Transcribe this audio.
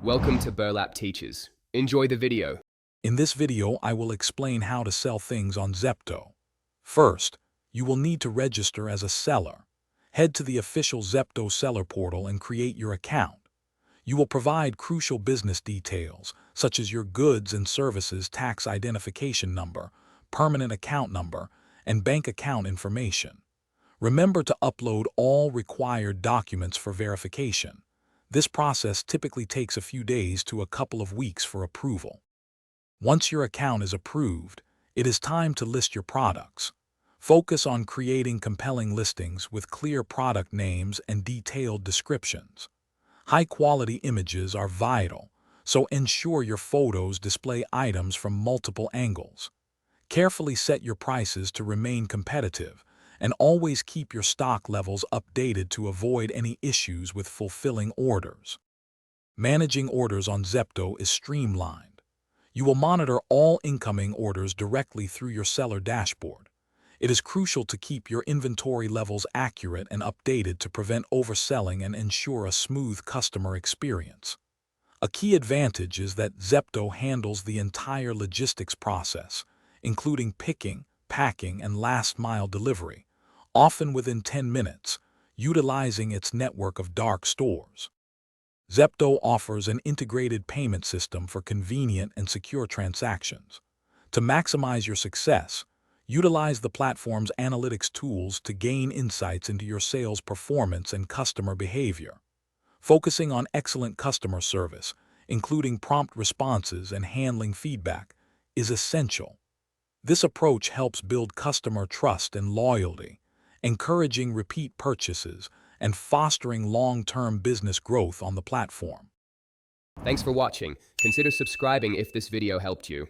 Welcome to Burlap Teachers. Enjoy the video. In this video, I will explain how to sell things on Zepto. First, you will need to register as a seller. Head to the official Zepto seller portal and create your account. You will provide crucial business details, such as your goods and services tax identification number, permanent account number, and bank account information. Remember to upload all required documents for verification. This process typically takes a few days to a couple of weeks for approval. Once your account is approved, it is time to list your products. Focus on creating compelling listings with clear product names and detailed descriptions. High-quality images are vital, so ensure your photos display items from multiple angles. Carefully set your prices to remain competitive, and always keep your stock levels updated to avoid any issues with fulfilling orders. Managing orders on Zepto is streamlined. You will monitor all incoming orders directly through your seller dashboard. It is crucial to keep your inventory levels accurate and updated to prevent overselling and ensure a smooth customer experience. A key advantage is that Zepto handles the entire logistics process, including picking, packing, and last-mile delivery, often within 10 minutes, utilizing its network of dark stores. Zepto offers an integrated payment system for convenient and secure transactions. To maximize your success, utilize the platform's analytics tools to gain insights into your sales performance and customer behavior. Focusing on excellent customer service, including prompt responses and handling feedback, is essential. This approach helps build customer trust and loyalty, encouraging repeat purchases and fostering long-term business growth on the platform. Thanks for watching. Consider subscribing if this video helped you.